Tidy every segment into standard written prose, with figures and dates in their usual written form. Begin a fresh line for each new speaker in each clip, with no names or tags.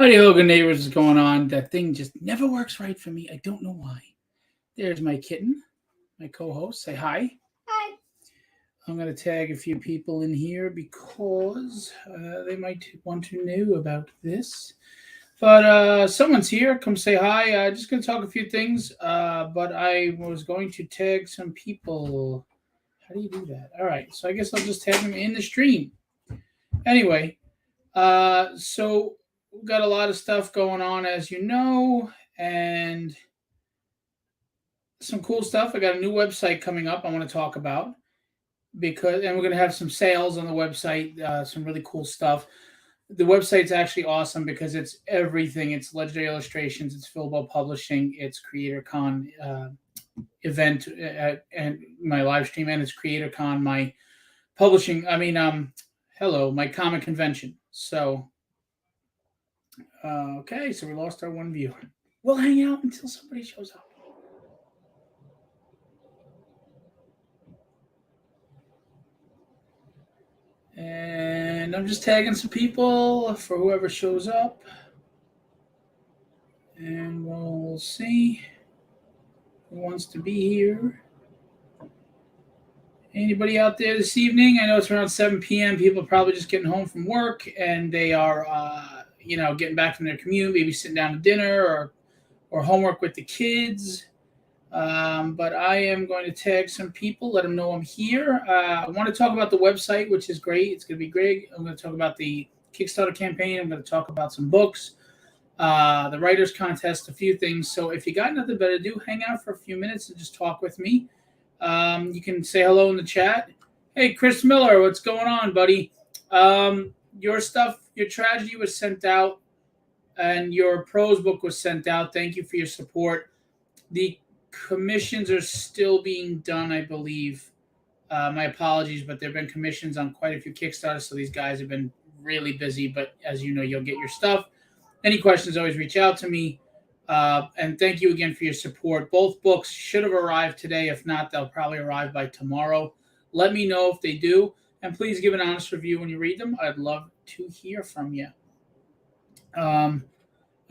Howdy ho, good neighbors, what's going on? That thing just never works right for me. I don't know why. There's my kitten, my co-host. Say hi.
Hi.
I'm going to tag a few people in here because they might want to know about this. But someone's here. Come say hi. Just going to talk a few things. But I was going to tag some people. How do you do that? All right. So I guess I'll just tag them in the stream. Anyway, so we've got a lot of stuff going on, as you know, and some cool stuff. I got a new website coming up I want to talk about and we're going to have some sales on the website, some really cool stuff. The website's actually awesome because it's everything. It's Legendary Illustrations, it's Philbo Publishing, it's CreatorCon event and my live stream, and it's CreatorCon, my publishing. My comic convention. So okay, so we lost our one viewer. We'll hang out until somebody shows up. And I'm just tagging some people for whoever shows up. And we'll see who wants to be here. Anybody out there this evening? I know it's around 7 p.m. People are probably just getting home from work and they are, getting back from their commute, maybe sitting down to dinner or homework with the kids. But I am going to tag some people, let them know I'm here. I want to talk about the website, which is great. It's going to be great. I'm going to talk about the Kickstarter campaign. I'm going to talk about some books, the writers contest, a few things. So if you got nothing better to do, hang out for a few minutes and just talk with me. You can say hello in the chat. Hey, Chris Miller, what's going on, buddy? Your stuff, your tragedy was sent out and your prose book was sent out. Thank you for your support. The commissions are still being done, I believe. My apologies, but there have been commissions on quite a few Kickstarters, so these guys have been really busy. But as you know, you'll get your stuff. Any questions, always reach out to me. And thank you again for your support. Both books should have arrived today. If not, they'll probably arrive by tomorrow. Let me know if they do. And please give an honest review when you read them. I'd love to hear from you. I'm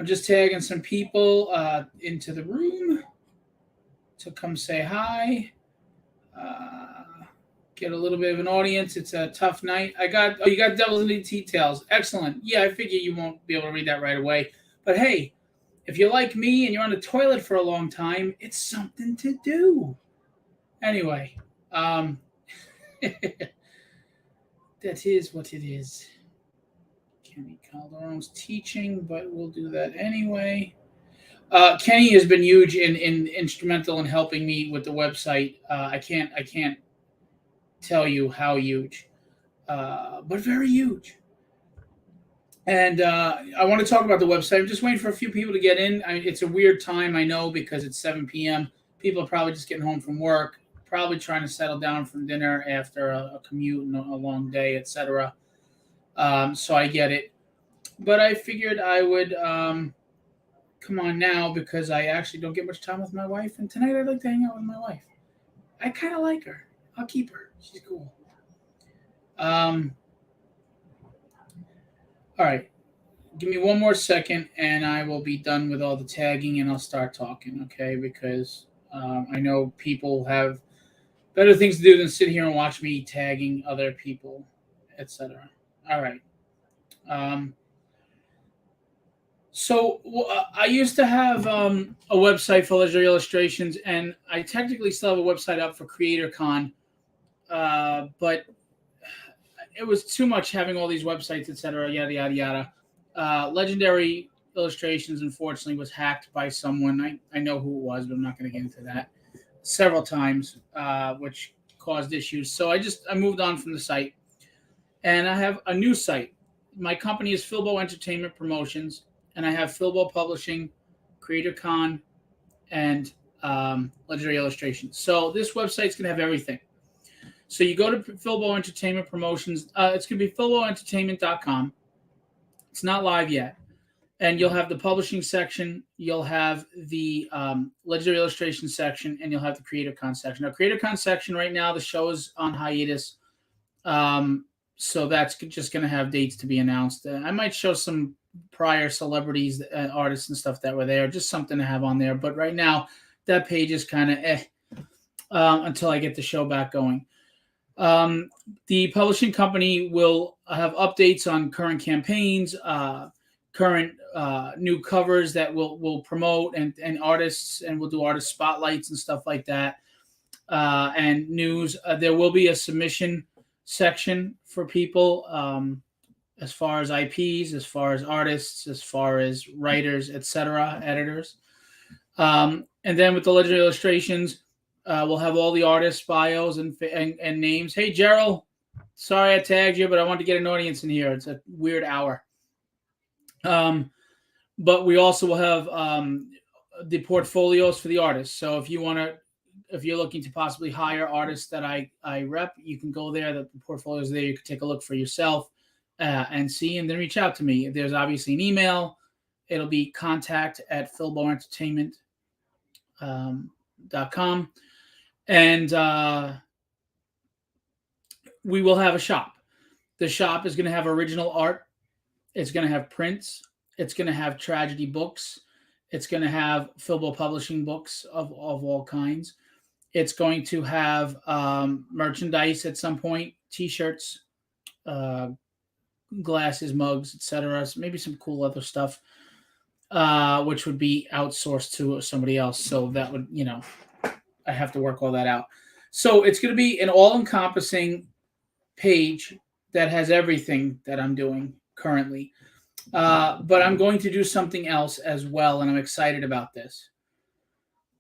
just tagging some people into the room to come say hi. Get a little bit of an audience. It's a tough night. You got Devils in the Details. Excellent. Yeah, I figure you won't be able to read that right away. But hey, if you're like me and you're on the toilet for a long time, it's something to do. Anyway, that is what it is. Kenny Calderon's teaching, but we'll do that anyway. Kenny has been huge in instrumental in helping me with the website. I can't tell you how huge, but very huge. And I want to talk about the website. I'm just waiting for a few people to get in. It's a weird time, I know, because it's 7 p.m. People are probably just getting home from work, probably trying to settle down from dinner after a commute and a long day, etc. So I get it. But I figured I would come on now because I actually don't get much time with my wife. And tonight I'd like to hang out with my wife. I kind of like her. I'll keep her. She's cool. All right. Give me one more second and I will be done with all the tagging and I'll start talking, okay? Because I know people have better things to do than sit here and watch me tagging other people, etc. All right. So I used to have a website for Legendary Illustrations, and I technically still have a website up for CreatorCon, but it was too much having all these websites, etc., yada, yada, yada. Legendary Illustrations, unfortunately, was hacked by someone. I know who it was, but I'm not going to get into that. Several times, which caused issues. So I moved on from the site, and I have a new site. My company is Philbo Entertainment Promotions, and I have Philbo Publishing, CreatorCon, and Legendary Illustrations. So this website's going to have everything. So you go to Philbo Entertainment Promotions. It's going to be philboentertainment.com. It's not live yet. And you'll have the publishing section. You'll have the Legendary Illustration section, and you'll have the CreatorCon section. Now, CreatorCon section right now, the show is on hiatus. So that's just going to have dates to be announced. I might show some prior celebrities, artists, and stuff that were there. Just something to have on there. But right now, that page is kind of until I get the show back going. The publishing company will have updates on current campaigns, current new covers that we'll promote, and artists, and we'll do artist spotlights and stuff like that, and news. There will be a submission section for people, as far as IPs, as far as artists, as far as writers, etc., editors. And then with the Legend illustrations, we'll have all the artists' bios and names. Hey, Gerald, sorry I tagged you, but I want to get an audience in here. It's a weird hour. But we also will have the portfolios for the artists. So if you're looking to possibly hire artists that I rep, you can go there. The portfolio's there. You can take a look for yourself and see, and then reach out to me. There's obviously an email. It'll be contact@philboentertainment.com. And we will have a shop. The shop is going to have original art. It's going to have prints. It's going to have tragedy books. It's going to have Philbo publishing books of all kinds. It's going to have merchandise at some point, T-shirts, glasses, mugs, etc. So maybe some cool other stuff, which would be outsourced to somebody else. So that would, I have to work all that out. So it's going to be an all-encompassing page that has everything that I'm doing currently. But I'm going to do something else as well, and I'm excited about this.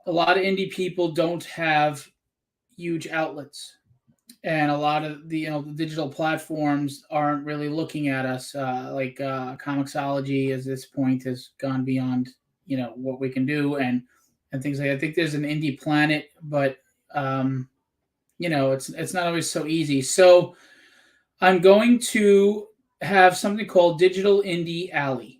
A lot of indie people don't have huge outlets, and a lot of the digital platforms aren't really looking at us. Like Comixology, at this point, has gone beyond what we can do, and things like that. I think there's an Indie Planet, but it's not always so easy. So I'm going to have something called Digital Indie Alley.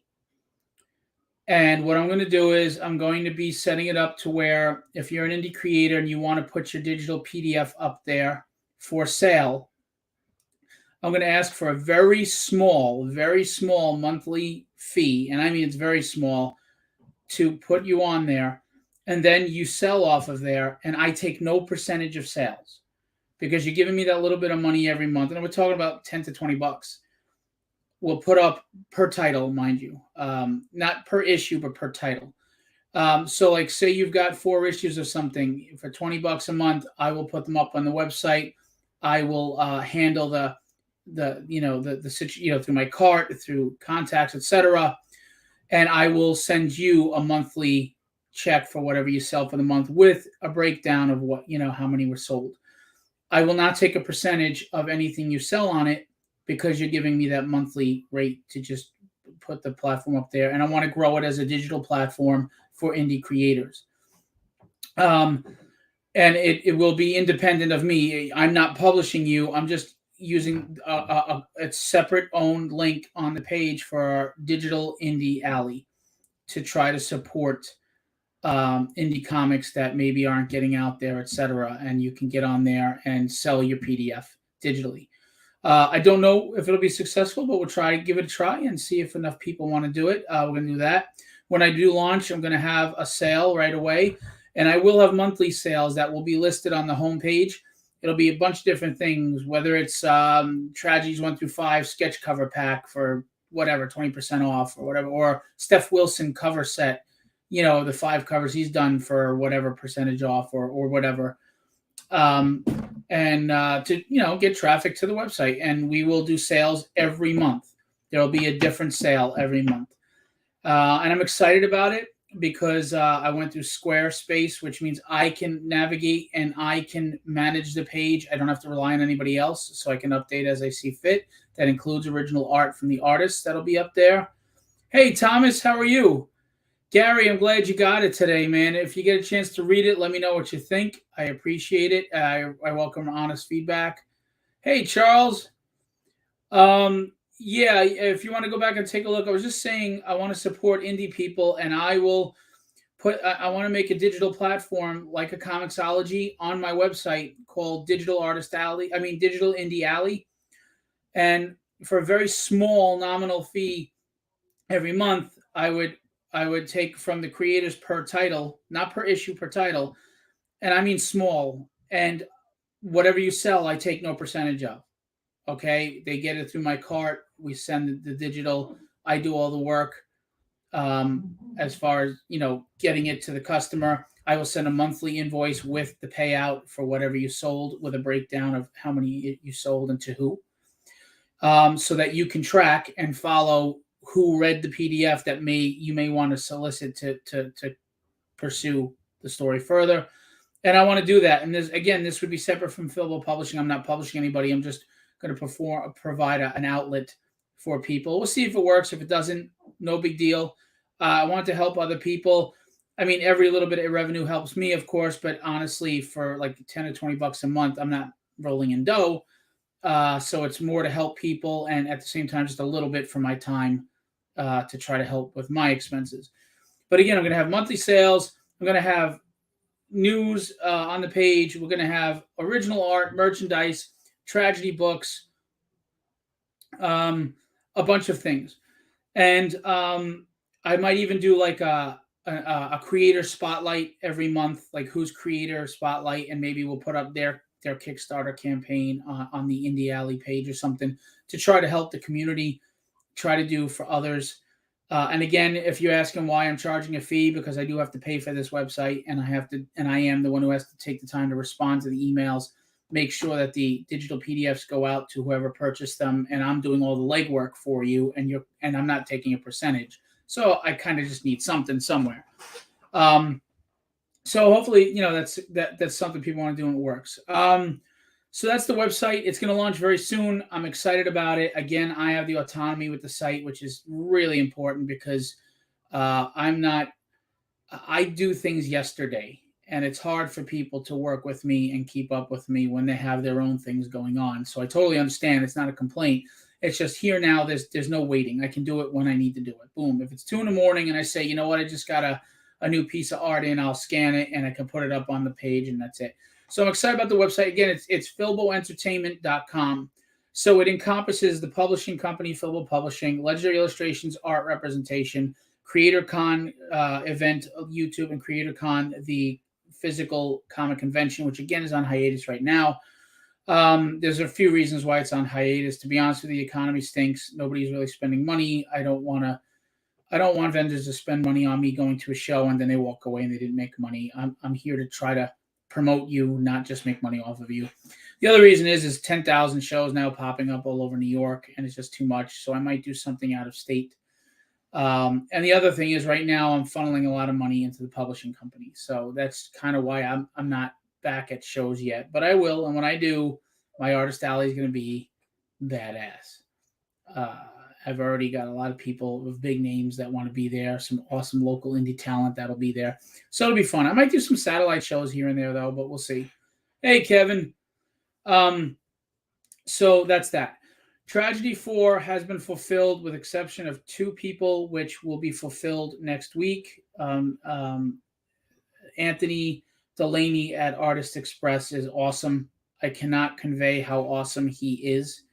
And what I'm going to do is I'm going to be setting it up to where if you're an indie creator and you want to put your digital PDF up there for sale, I'm going to ask for a very small monthly fee. And I mean, it's very small, to put you on there. And then you sell off of there. And I take no percentage of sales because you're giving me that little bit of money every month. And we're talking about 10 to 20 bucks. We'll put up per title, mind you, not per issue, but per title. So like, say you've got 4 issues of something for 20 bucks a month, I will put them up on the website. I will handle the through my cart, through contacts, etc. And I will send you a monthly check for whatever you sell for the month with a breakdown of what, how many were sold. I will not take a percentage of anything you sell on it, because you're giving me that monthly rate to just put the platform up there. And I want to grow it as a digital platform for indie creators. And it will be independent of me. I'm not publishing you. I'm just using a separate owned link on the page for our Digital Indie Alley to try to support indie comics that maybe aren't getting out there, etc. And you can get on there and sell your PDF digitally. I don't know if it'll be successful, but we'll try to give it a try and see if enough people want to do it. We're going to do that. When I do launch, I'm going to have a sale right away, and I will have monthly sales that will be listed on the homepage. It'll be a bunch of different things, whether it's Tragedies 1 through 5 sketch cover pack for whatever, 20% off or whatever, or Steph Wilson cover set, the 5 covers he's done for whatever percentage off or whatever. To get traffic to the website, and we will do sales every month. There will be a different sale every month, and I'm excited about it because I went through Squarespace, which means I can navigate and I can manage the page. I don't have to rely on anybody else, so I can update as I see fit. That includes original art from the artists that'll be up there. Hey Thomas, how are you? Gary, I'm glad you got it today, man. If you get a chance to read it, let me know what you think. I appreciate it. I welcome honest feedback. Hey, Charles. If you want to go back and take a look, I was just saying I want to support indie people, and I want to make a digital platform like a Comixology on my website called Digital Indie Alley. And for a very small nominal fee, every month I would take from the creators per title, not per issue, per title, and I mean small. And whatever you sell, I take no percentage of. Okay, they get it through my cart. We send the digital. I do all the work. As far as getting it to the customer, I will send a monthly invoice with the payout for whatever you sold, with a breakdown of how many you sold and to who, so that you can track and follow who read the PDF that you may want to solicit to pursue the story further. And I want to do that. And this would be separate from Philbo Publishing. I'm not publishing anybody. I'm just going to provide an outlet for people. We'll see if it works. If it doesn't, no big deal. I want to help other people. I mean, every little bit of revenue helps me, of course, but honestly, for like 10 or 20 bucks a month, I'm not rolling in dough. So it's more to help people, and at the same time, just a little bit for my time, to try to help with my expenses. But again, I'm going to have monthly sales. I'm going to have news on the page. We're going to have original art, merchandise, tragedy books, a bunch of things. And I might even do like a creator spotlight every month, like who's creator spotlight, and maybe we'll put up their Kickstarter campaign on the Indie Alley page or something, to try to help the community, try to do for others. And again, if you're asking why I'm charging a fee, because I do have to pay for this website, and I am the one who has to take the time to respond to the emails, make sure that the digital PDFs go out to whoever purchased them, and I'm doing all the legwork for you, and I'm not taking a percentage. So I kind of just need something somewhere. So hopefully, that's something people want to do and it works. So that's the website. It's going to launch very soon. I'm excited about it. Again, I have the autonomy with the site, which is really important, because I do things yesterday, and it's hard for people to work with me and keep up with me when they have their own things going on. So I totally understand. It's not a complaint. It's just here now. There's no waiting. I can do it when I need to do it. Boom. If it's 2 a.m. and I say, you know what, I just got a new piece of art in, I'll scan it and I can put it up on the page, and that's it. So I'm excited about the website. Again, it's philboentertainment.com. So it encompasses the publishing company, Philbo Publishing, Legendary Illustrations, art representation, CreatorCon event, YouTube, and CreatorCon, the physical comic convention, which again is on hiatus right now. There's a few reasons why it's on hiatus. To be honest with you, the economy stinks. Nobody's really spending money. I don't want vendors to spend money on me going to a show and then they walk away and they didn't make money. I'm here to try to promote you, not just make money off of you. The other reason is 10,000 shows now popping up all over New York, and it's just too much. So I might do something out of state. And the other thing is, right now I'm funneling a lot of money into the publishing company. So that's kind of why I'm not back at shows yet, but I will. And when I do, my artist alley is going to be badass. I've already got a lot of people with big names that want to be there, some awesome local indie talent that'll be there. So it'll be fun. I might do some satellite shows here and there, though, but we'll see. Hey, Kevin. So that's that. Tragedy 4 has been fulfilled, with exception of 2 people, which will be fulfilled next week. Anthony Delaney at Artist Express is awesome. I cannot convey how awesome he is.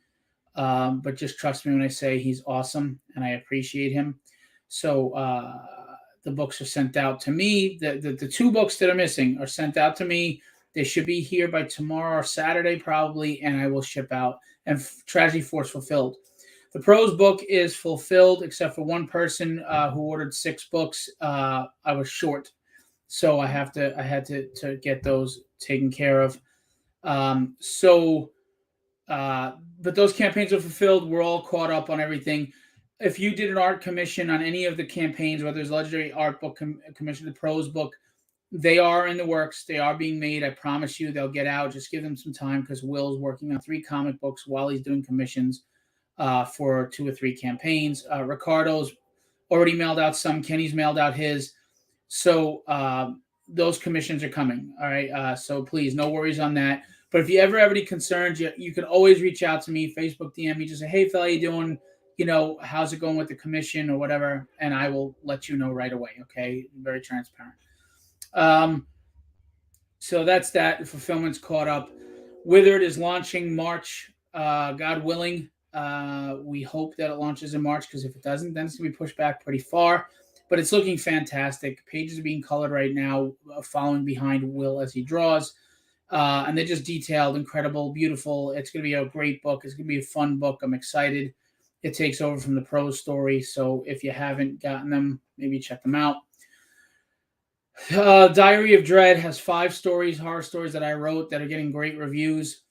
But just trust me when I say he's awesome, and I appreciate him. So the books are sent out to me. The 2 books that are missing are sent out to me. They should be here by tomorrow or Saturday probably, and I will ship out. And Tragedy 4 is fulfilled. The prose book is fulfilled, except for one person who ordered 6 books. I was short, so I had to get those taken care of. But those campaigns are fulfilled. We're all caught up on everything. If you did an art commission on any of the campaigns, whether it's Legendary Art Book commission, the prose book, they are in the works. They are being made. I promise you they'll get out. Just give them some time, because Will's working on 3 comic books while he's doing commissions for 2 or 3 campaigns. Ricardo's already mailed out some. Kenny's mailed out his. So those commissions are coming. All right. So please, no worries on that. But if you ever have any concerns, you can always reach out to me, Facebook DM me, just say, hey, Phil, how you doing? How's it going with the commission or whatever? And I will let you know right away, okay? Very transparent. So that's that. The fulfillment's caught up. Withered is launching March, God willing. We hope that it launches in March because if it doesn't, then it's going to be pushed back pretty far. But it's looking fantastic. Pages are being colored right now, following behind Will as he draws. And they're just detailed, incredible, beautiful. It's going to be a great book. It's going to be a fun book. I'm excited. It takes over from the prose story. So if you haven't gotten them, maybe check them out. Diary of Dread has 5 stories, horror stories that I wrote that are getting great reviews,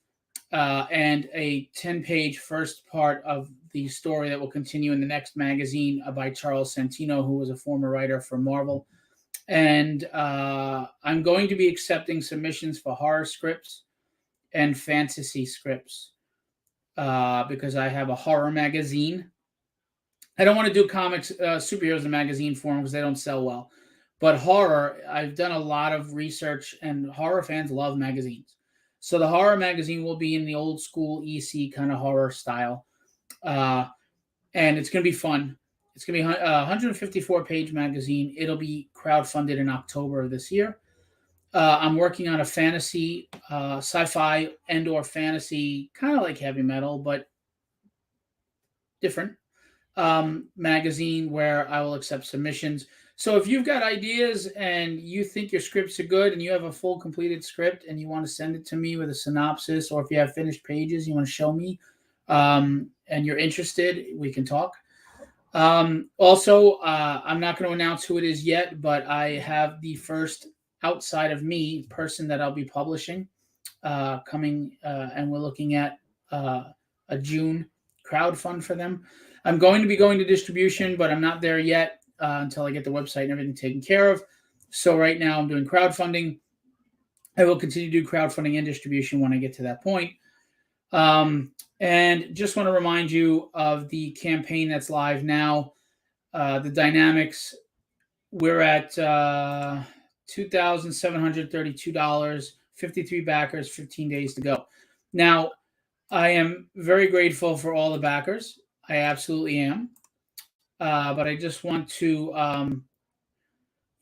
and a 10-page first part of the story that will continue in the next magazine by Charles Santino, who was a former writer for Marvel. And I'm going to be accepting submissions for horror scripts and fantasy scripts because I have a horror magazine. I don't want to do comics, superheroes in magazine form because they don't sell well. But horror, I've done a lot of research, and horror fans love magazines. So the horror magazine will be in the old school EC kind of horror style, uh, and it's going to be fun. It's going to be a 154-page magazine. It'll be crowdfunded in October of this year. I'm working on a fantasy, sci-fi, and/or fantasy, kind of like heavy metal, but different magazine where I will accept submissions. So if you've got ideas and you think your scripts are good and you have a full completed script and you want to send it to me with a synopsis, or if you have finished pages you want to show me, and you're interested, we can talk. Also, I'm not going to announce who it is yet, but I have the first outside of me person that I'll be publishing coming, and we're looking at a June crowd fund for them. I'm going to be going to distribution, but I'm not there yet until I get the website and everything taken care of. So right now I'm doing crowdfunding. I will continue to do crowdfunding and distribution when I get to that point. And just want to remind you of the campaign that's live now. The dynamics, we're at $2,732, 53 backers, 15 days to go. Now, I am very grateful for all the backers. I absolutely am. But I just want to, and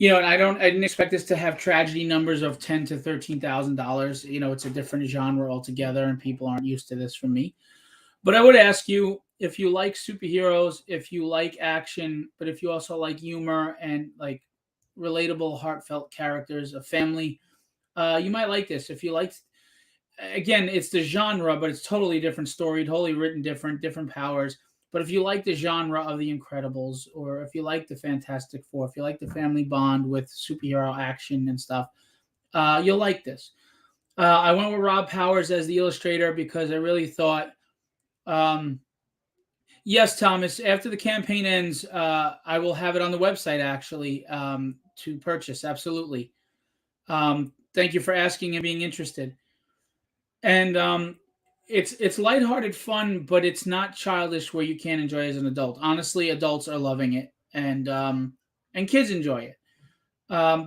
I didn't expect this to have tragedy numbers of $10,000 to $13,000. It's a different genre altogether, and people aren't used to this from me. But I would ask you, if you like superheroes, if you like action, but if you also like humor and like relatable, heartfelt characters, a family, you might like this. If you like, again, it's the genre, but it's totally different story, totally written different powers. But if you like the genre of The Incredibles, or if you like the Fantastic Four, if you like the family bond with superhero action and stuff, you'll like this. I went with Rob Powers as the illustrator because I really thought, um, yes, Thomas, after the campaign ends, I will have it on the website actually, to purchase. Absolutely. Thank you for asking and being interested. And it's lighthearted fun, but it's not childish where you can't enjoy it as an adult. Honestly, adults are loving it, and kids enjoy it,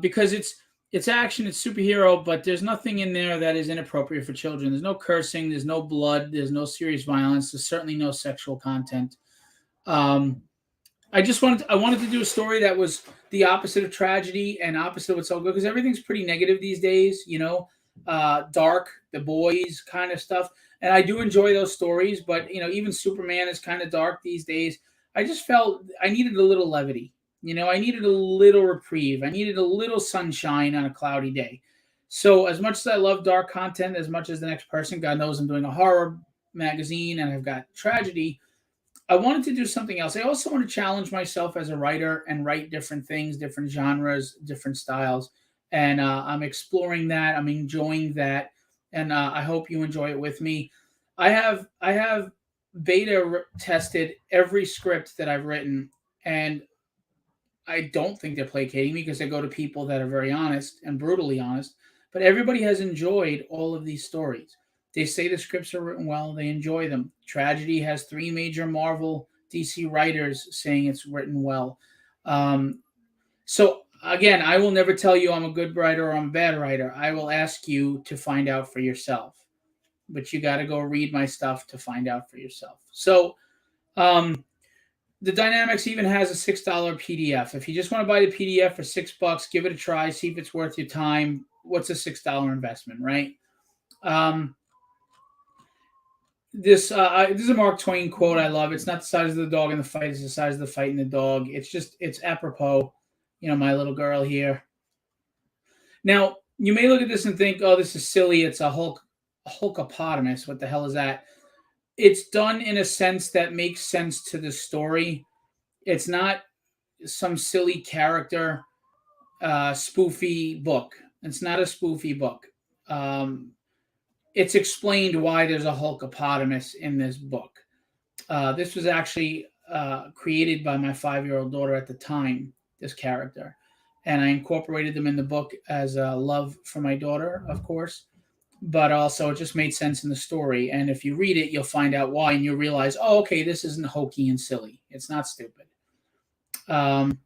because it's action, it's superhero, but there's nothing in there that is inappropriate for children. There's no cursing, there's no blood, there's no serious violence, there's certainly no sexual content. Um, I wanted to do a story that was the opposite of tragedy and opposite of what's so good, because everything's pretty negative these days, dark, the boys kind of stuff. And I do enjoy those stories, but even Superman is kind of dark these days. I just felt I needed a little levity. I needed a little reprieve. I needed a little sunshine on a cloudy day. So as much as I love dark content, as much as the next person, God knows I'm doing a horror magazine and I've got tragedy, I wanted to do something else. I also want to challenge myself as a writer and write different things, different genres, different styles. And I'm exploring that. I'm enjoying that, and I hope you enjoy it with me. I have beta tested every script that I've written, and I don't think they're placating me because I go to people that are very honest and brutally honest. But everybody has enjoyed all of these stories. They say the scripts are written well, they enjoy them. Tragedy has 3 major Marvel DC writers saying it's written well. Um, so, again, I will never tell you I'm a good writer or I'm a bad writer. I will ask you to find out for yourself. But you got to go read my stuff to find out for yourself. So, um, the Dynamics even has a $6 PDF. If you just want to buy the PDF for $6, give it a try, see if it's worth your time. What's a $6 investment, right? Um, This is a Mark Twain quote I love. It's not the size of the dog in the fight; it's the size of the fight in the dog. It's apropos. My little girl here. Now you may look at this and think, "Oh, this is silly. It's a Hulkopotamus. What the hell is that?" It's done in a sense that makes sense to the story. It's not some silly character spoofy book. It's not a spoofy book. Um, it's explained why there's a Hulkopotamus in this book. This was actually created by my 5-year-old daughter at the time, this character. And I incorporated them in the book as a love for my daughter, of course. But also, it just made sense in the story. And if you read it, you'll find out why, and you'll realize, oh, okay, this isn't hokey and silly. It's not stupid. Um,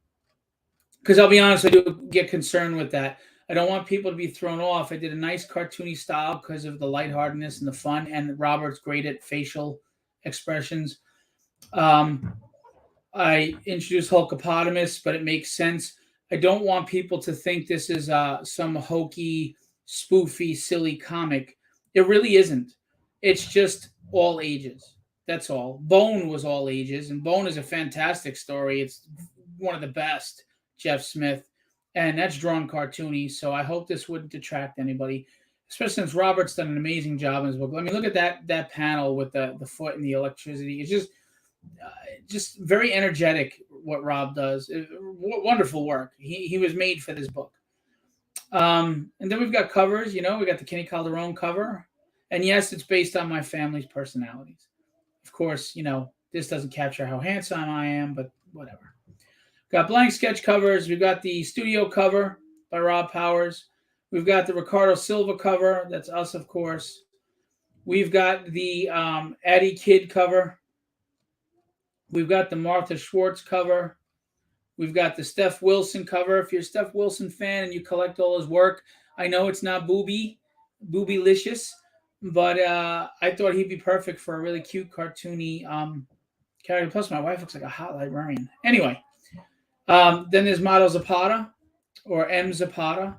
because I'll be honest, I do get concerned with that. I don't want people to be thrown off. I did a nice cartoony style because of the lightheartedness and the fun, and Robert's great at facial expressions. Um, I introduced Hulkopotamus, but it makes sense. I don't want people to think this is some hokey, spoofy, silly comic. It really isn't. It's just all ages. That's all. Bone was all ages, and Bone is a fantastic story. It's one of the best, Jeff Smith, and that's drawn cartoony. So I hope this wouldn't detract anybody, especially since Robert's done an amazing job in his book. I mean, look at that panel with the foot and the electricity. It's just very energetic what Rob does. Wonderful work. He was made for this book. And then we've got covers. We got the Kenny Calderon cover, and yes, it's based on my family's personalities. Of course, this doesn't capture how handsome I am, but whatever. Got blank sketch covers. We've got the studio cover by Rob Powers. We've got the Ricardo Silva cover. That's us, of course. We've got the Addie Kidd cover. We've got the Martha Schwartz cover. We've got the Steph Wilson cover. If you're a Steph Wilson fan and you collect all his work, I know it's not boobylicious, but I thought he'd be perfect for a really cute, cartoony character. Plus, my wife looks like a hot librarian. Anyway, then there's Model Zapata, or M. Zapata.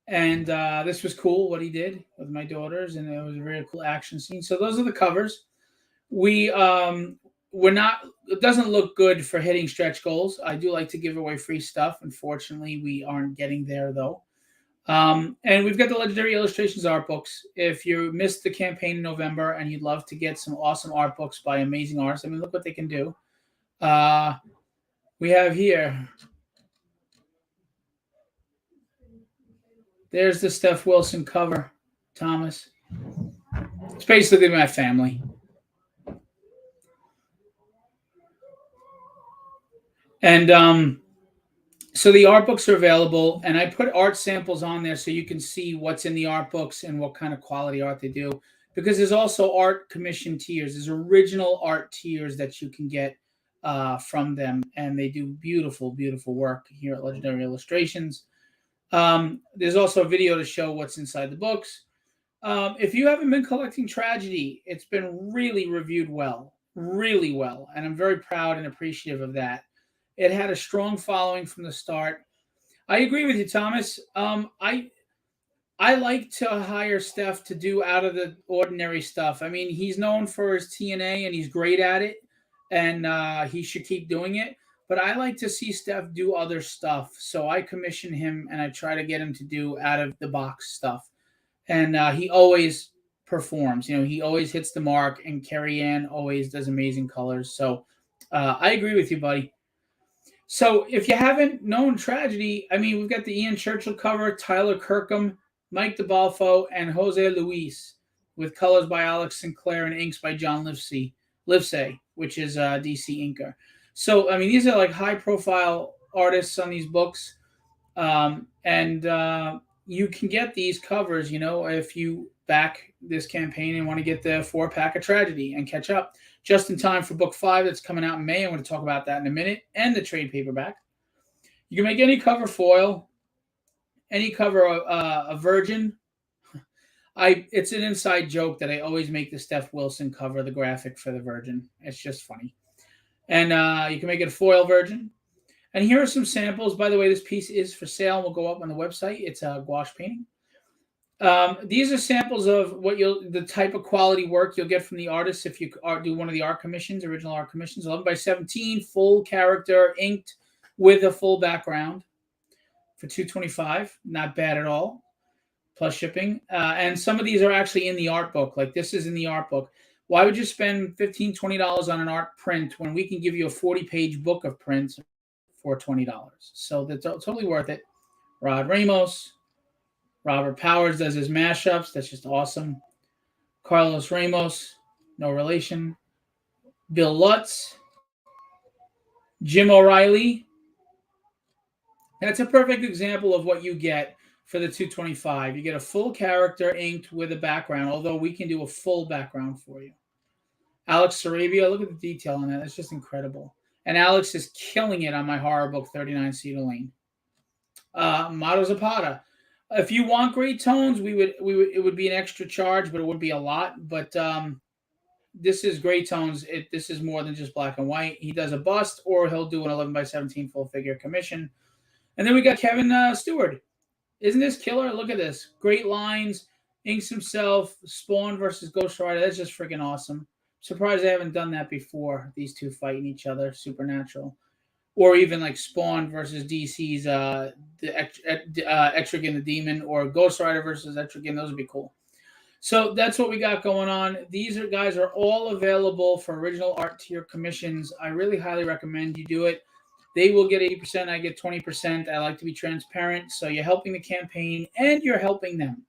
And this was cool, what he did with my daughters, and it was a very cool action scene. So those are the covers. We're not. It doesn't look good for hitting stretch goals. I do like to give away free stuff. Unfortunately, we aren't getting there though. And we've got the Legendary Illustrations art books. If you missed the campaign in November and you'd love to get some awesome art books by amazing artists, I mean, look what they can do. We have here. There's the Steph Wilson cover, Thomas. It's basically my family. And so the art books are available, and I put art samples on there so you can see what's in the art books and what kind of quality art they do. Because there's also art commission tiers. There's original art tiers that you can get from them, and they do beautiful, beautiful work here at Legendary Illustrations. There's also a video to show what's inside the books. If you haven't been collecting Tragedy, it's been really reviewed well, really well, and I'm very proud and appreciative of that. It had a strong following from the start. I agree with you, Thomas. I like to hire Steph to do out of the ordinary stuff. I mean, he's known for his TNA and he's great at it, and he should keep doing it. But I like to see Steph do other stuff, so I commission him and I try to get him to do out of the box stuff, and he always performs. He always hits the mark, and Carrie Ann always does amazing colors. So I agree with you, buddy. So if you haven't known Tragedy, I mean, we've got the Ian Churchill cover, Tyler Kirkham, Mike DeBalfo, and Jose Luis, with colors by Alex Sinclair and inks by John Livesay, which is DC inker. So, I mean, these are like high-profile artists on these books, and you can get these covers, if you back this campaign and want to get the 4-pack of Tragedy and catch up just in time for book 5 that's coming out in May. I'm going to talk about that in a minute, and the trade paperback. You can make any cover foil, any cover a virgin. It's an inside joke that I always make the Steph Wilson cover, the graphic for the virgin. It's just funny. And you can make it a foil virgin. And here are some samples. By the way, this piece is for sale. Will go up on the website. It's a gouache painting. These are samples of the type of quality work you'll get from the artist if you do one of the art commissions, original art commissions. 11 by 17, full character, inked with a full background for 225. Not bad at all. Plus shipping. And some of these are actually in the art book. Like this is in the art book. Why would you spend $15, $20 on an art print when we can give you a 40-page book of prints for $20? So that's totally worth it. Rod Ramos, Robert Powers does his mashups. That's just awesome. Carlos Ramos, no relation. Bill Lutz, Jim O'Reilly. That's a perfect example of what you get for the 225. You get a full character inked with a background, although we can do a full background for you. Alex Sarabia, look at the detail on that. That's just incredible. And Alex is killing it on my horror book, 39 Cedar Lane. Mato Zapata. If you want great tones, it would be an extra charge, but it would be a lot. But this is great tones. This is more than just black and white. He does a bust, or he'll do an 11 by 17 full figure commission. And then we got Kevin Stewart. Isn't this killer? Look at this. Great lines. Inks himself. Spawn versus Ghost Rider. That's just freaking awesome. Surprised I haven't done that before. These two fighting each other. Supernatural. Or even like Spawn versus DC's Etrigan the Demon, or Ghost Rider versus Etrigan. Those would be cool. So that's what we got going on. These guys are all available for original art tier commissions. I really highly recommend you do it. They will get 80%. I get 20%. I like to be transparent. So you're helping the campaign and you're helping them.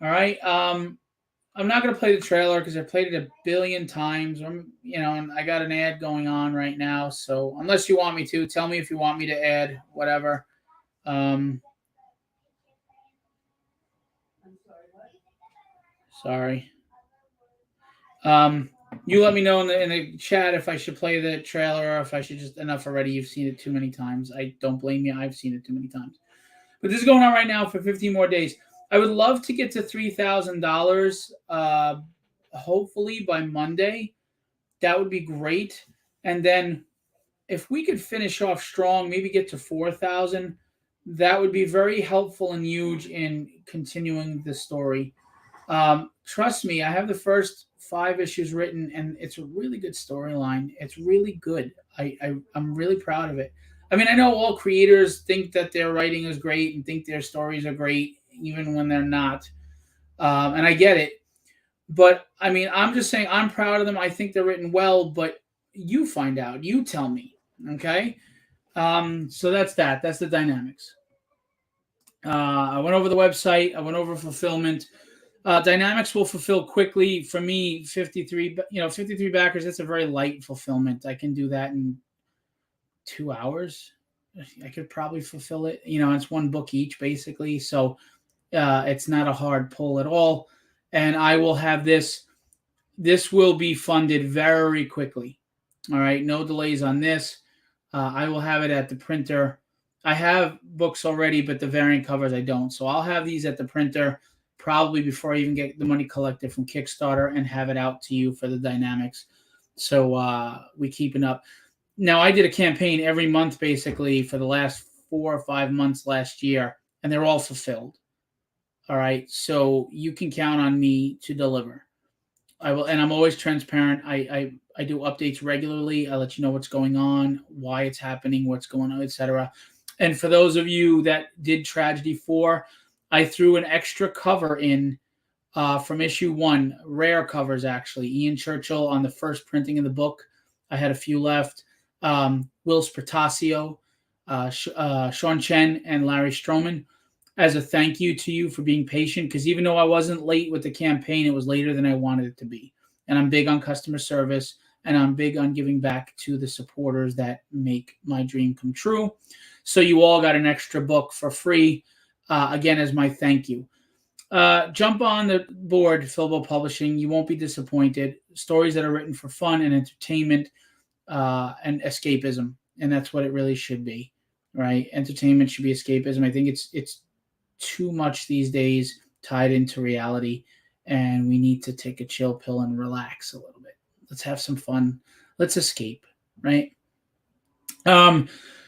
All right. I'm not going to play the trailer because I played it a billion times. And I got an ad going on right now. So unless you want me to, tell me if you want me to add whatever. Sorry. You let me know in the chat if I should play the trailer or if I should just enough already. You've seen it too many times. I don't blame you. I've seen it too many times. But this is going on right now for 15 more days. I would love to get to $3,000 hopefully by Monday. That would be great. And then if we could finish off strong, maybe get to 4,000, that would be very helpful and huge in continuing the story. Trust me, I have the first 5 issues written, and it's a really good storyline. It's really good. I'm really proud of it. I mean, I know all creators think that their writing is great and think their stories are great, even when they're not. And I get it. But I mean, I'm just saying I'm proud of them. I think they're written well, but you find out. You tell me. Okay? So that's that. That's the dynamics. I went over the website. I went over fulfillment. Dynamics will fulfill quickly. For me, 53 backers, that's a very light fulfillment. I can do that in 2 hours. I could probably fulfill it. It's one book each basically. So it's not a hard pull at all. And I will have this will be funded very quickly. All right. No delays on this. I will have it at the printer. I have books already, but the variant covers I don't. So I'll have these at the printer probably before I even get the money collected from Kickstarter and have it out to you for the dynamics. So we keeping up. Now, I did a campaign every month basically for the last 4 or 5 months last year, and they're all fulfilled. All right. So you can count on me to deliver. I will, and I'm always transparent. I do updates regularly. I let you know what's going on, why it's happening, what's going on, etc. And for those of you that did Tragedy 4, I threw an extra cover in from issue 1, rare covers actually. Ian Churchill on the first printing of the book. I had a few left. Will Spertasio, Sean Chen, and Larry Stroman, as a thank you to you for being patient, because even though I wasn't late with the campaign, it was later than I wanted it to be. And I'm big on customer service, and I'm big on giving back to the supporters that make my dream come true. So you all got an extra book for free, again, as my thank you. Jump on the board, Philbo Publishing. You won't be disappointed. Stories that are written for fun and entertainment and escapism. And that's what it really should be, right? Entertainment should be escapism. I think it's too much these days tied into reality, and we need to take a chill pill and relax a little bit. Let's have some fun. Let's escape, right?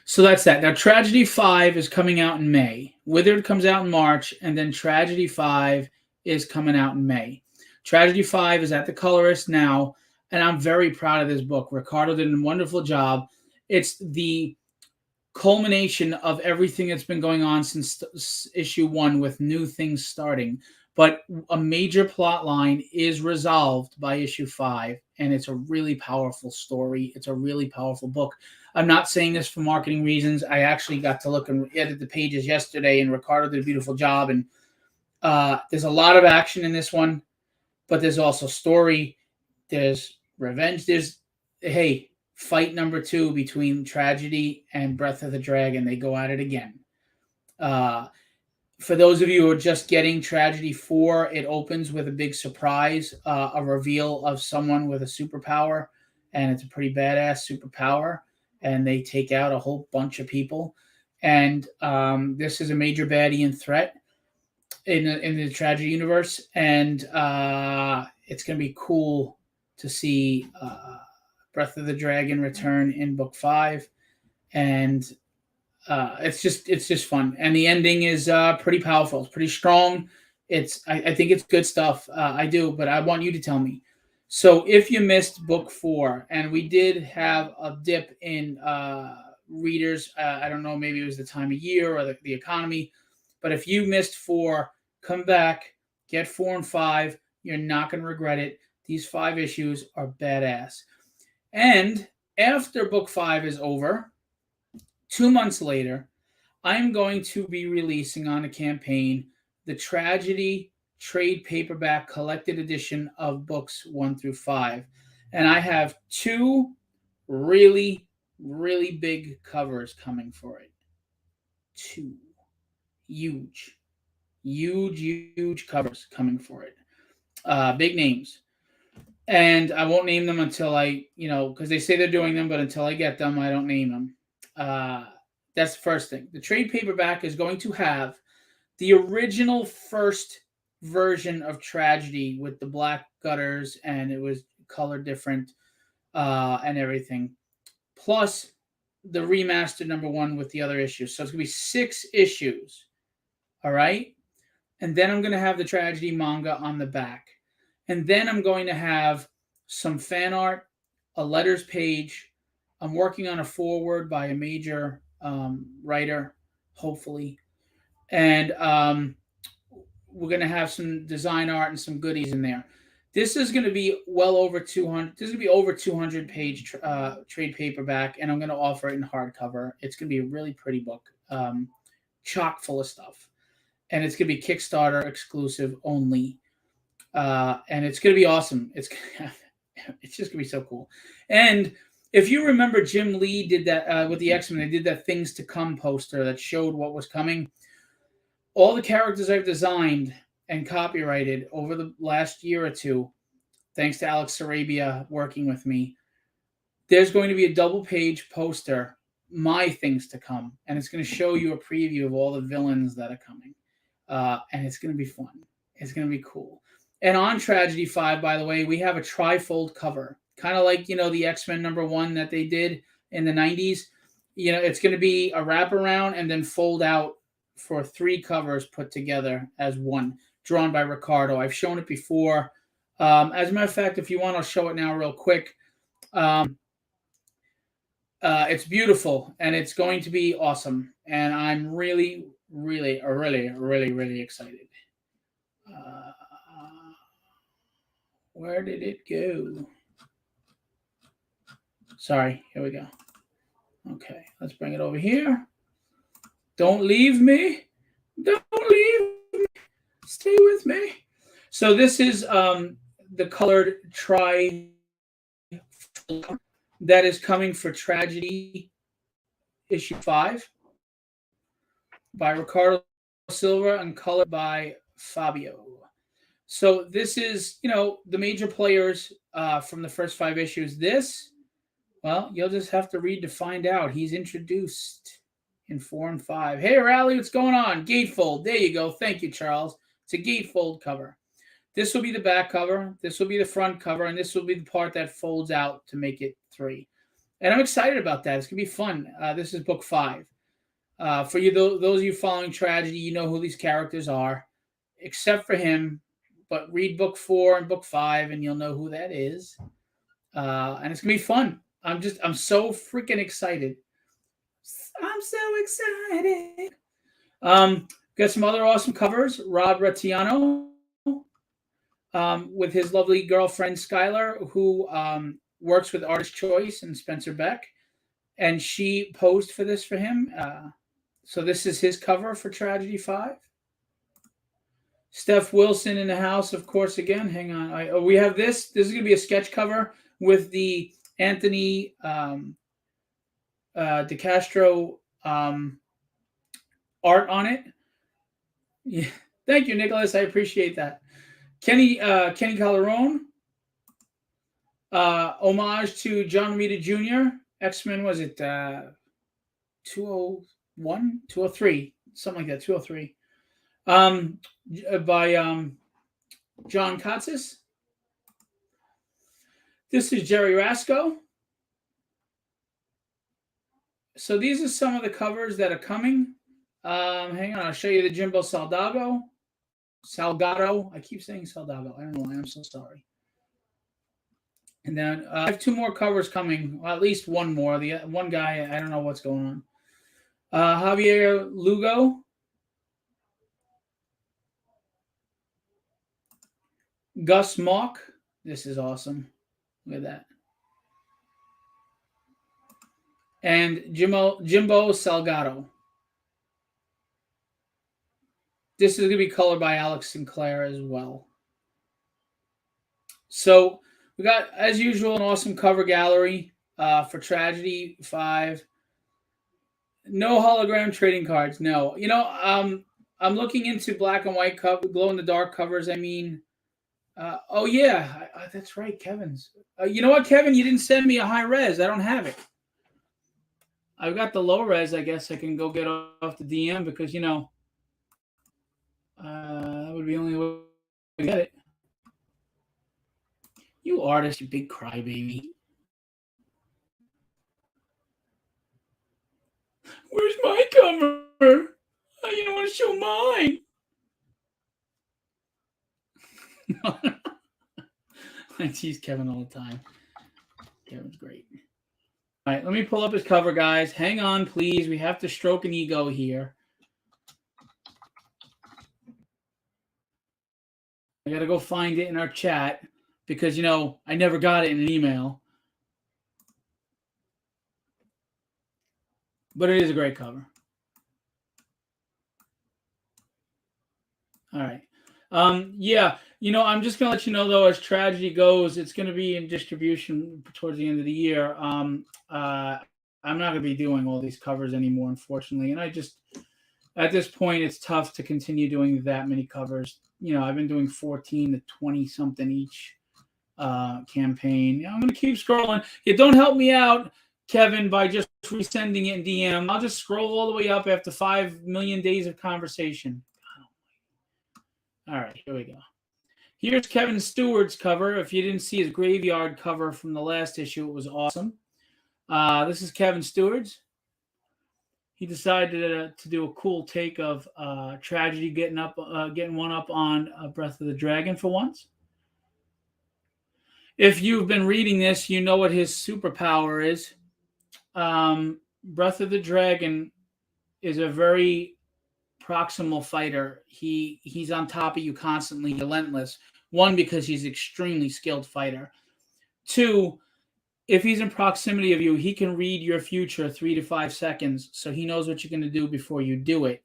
So that's that. Now, Tragedy 5 is coming out in May. Withered comes out in March, and then Tragedy 5 is coming out in May. Tragedy 5 is at the colorist now, and I'm very proud of this book. Ricardo did a wonderful job. It's the culmination of everything that's been going on since issue 1 with new things starting. But a major plot line is resolved by issue 5, and it's a really powerful story. It's a really powerful book. I'm not saying this for marketing reasons. I actually got to look and edit the pages yesterday, and Ricardo did a beautiful job. And there's a lot of action in this one, but there's also story. There's revenge. There's, hey, fight number 2 between Tragedy and Breath of the Dragon. They go at it again. For those of you who are just getting Tragedy 4, it opens with a big surprise, a reveal of someone with a superpower, and it's a pretty badass superpower, and they take out a whole bunch of people. And this is a major baddie and threat in the Tragedy universe, and it's going to be cool to see Breath of the Dragon return in book 5, and it's just fun, and the ending is pretty powerful. It's pretty strong. I think it's good stuff. I do, but I want you to tell me. So if you missed book 4, and we did have a dip in readers, I don't know, maybe it was the time of year or the economy, but if you missed 4, come back, get 4 and 5. You're not going to regret it. These 5 issues are badass. And after book 5 is over, 2 months later, I'm going to be releasing on a campaign the Tragedy trade paperback collected edition of books 1 through 5. And I have 2 really, really big covers coming for it. 2 huge, huge, huge covers coming for it. Big names. And I won't name them until I, because they say they're doing them, but until I get them, I don't name them. That's the first thing. The trade paperback is going to have the original first version of Tragedy with the black gutters, and it was colored different and everything, plus the remastered number 1 with the other issues. So it's going to be 6 issues. All right? And then I'm going to have the Tragedy manga on the back. And then I'm going to have some fan art, a letters page. I'm working on a foreword by a major writer, hopefully. And we're going to have some design art and some goodies in there. This is going to be well over 200. This is going to be over 200 page trade paperback, and I'm going to offer it in hardcover. It's going to be a really pretty book, chock full of stuff. And it's going to be Kickstarter exclusive only. And it's going to be awesome. It's just going to be so cool. And if you remember, Jim Lee did that with the X-Men. They did that Things to Come poster that showed what was coming. All the characters I've designed and copyrighted over the last year or 2, thanks to Alex Sarabia working with me, there's going to be a double-page poster, my Things to Come, and it's going to show you a preview of all the villains that are coming. And it's going to be fun. It's going to be cool. And on Tragedy 5, by the way, we have a trifold cover, kind of like, the X-Men number 1 that they did in the 90s. It's going to be a wraparound and then fold out for 3 covers put together as one, drawn by Ricardo. I've shown it before. As a matter of fact, if you want, I'll show it now real quick. It's beautiful, and it's going to be awesome. And I'm really, really, really, really, really excited. Where did it go? Sorry, here we go. Okay, let's bring it over here. Don't leave me. Don't leave me. Stay with me. So this is the colored that is coming for Tragedy issue 5 by Ricardo Silva and colored by Fabio. So this is, the major players from the first 5 issues. This, well, you'll just have to read to find out. He's introduced in 4 and 5. Hey, Rally, what's going on? Gatefold. There you go. Thank you, Charles. It's a gatefold cover. This will be the back cover. This will be the front cover, and this will be the part that folds out to make it 3. and I'm excited about that. It's gonna be fun. This is book 5. For you, those of you following Tragedy, you know who these characters are, except for him. But read book 4 and book 5, and you'll know who that is. And it's gonna be fun. I'm so freaking excited. I'm so excited. Got some other awesome covers. Rob Rettiano, with his lovely girlfriend Skylar, who works with Artist Choice and Spencer Beck, and she posed for this for him. So this is his cover for Tragedy 5. Steph Wilson in the house, of course. Again, hang on. We have this. This is going to be a sketch cover with the Anthony DeCastro art on it. Yeah. Thank you, Nicholas. I appreciate that. Kenny Calderon, homage to John Romita Jr. X-Men, was it 201, 203, something like that, 203. By John Katzis. This is Jerry Rasco. So these are some of the covers that are coming. Hang on, I'll show you the Jimbo Salgado. I keep saying Salgado. I don't know why. I'm so sorry. And then I have 2 more covers coming. Well, at least one more. The one guy, I don't know what's going on. Javier Lugo. Gus Mock. This is awesome. Look at that. And Jimbo Salgado. This is going to be colored by Alex Sinclair as well. So we got, as usual, an awesome cover gallery for Tragedy 5. No hologram trading cards. No. I'm looking into black and white glow in the dark covers. I mean, oh yeah, that's right, Kevin's. You know what, Kevin? You didn't send me a high res. I don't have it. I've got the low res. I guess I can go get off the DM because that would be the only way to get it. You artist, you big crybaby. Where's my cover? I don't want to show mine. I tease Kevin all the time. Kevin's great. All right, let me pull up his cover, guys. Hang on, please. We have to stroke an ego here. I got to go find it in our chat because, I never got it in an email. But it is a great cover. All right. Yeah, I'm just going to let you know, though, as Tragedy goes, it's going to be in distribution towards the end of the year. I'm not going to be doing all these covers anymore, unfortunately. And at this point, it's tough to continue doing that many covers. I've been doing 14 to 20 something each campaign. I'm going to keep scrolling. Don't help me out, Kevin, by just resending it in DM. I'll just scroll all the way up after 5 million days of conversation. All right, here we go. Here's Kevin Stewart's cover. If you didn't see his graveyard cover from the last issue, it was awesome. This is Kevin Stewart's. He decided to do a cool take of Tragedy getting one up on Breath of the Dragon for once. If you've been reading this, you know what his superpower is. Breath of the Dragon is a very proximal fighter. He's on top of you constantly, relentless. 1, because he's an extremely skilled fighter. 2, if he's in proximity of you, he can read your future 3 to 5 seconds, so he knows what you're going to do before you do it.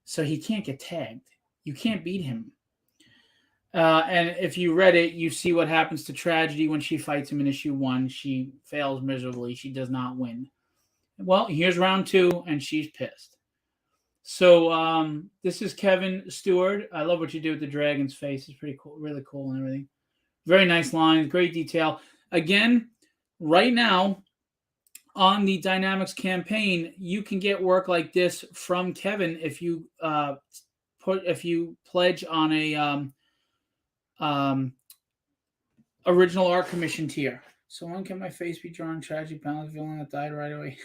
So he can't get tagged. You can't beat him. And if you read it, you see what happens to Tragedy when she fights him in issue 1. She fails miserably. She does not win. Well, here's round 2, and she's pissed. So this is Kevin Stewart. I love what you do with the dragon's face. It's pretty cool, really cool and everything. Very nice lines, great detail. Again, right now on the Dynamics campaign, you can get work like this from Kevin if you pledge on a original art commission tier. So when can my face be drawn? Tragic balance villain that died right away.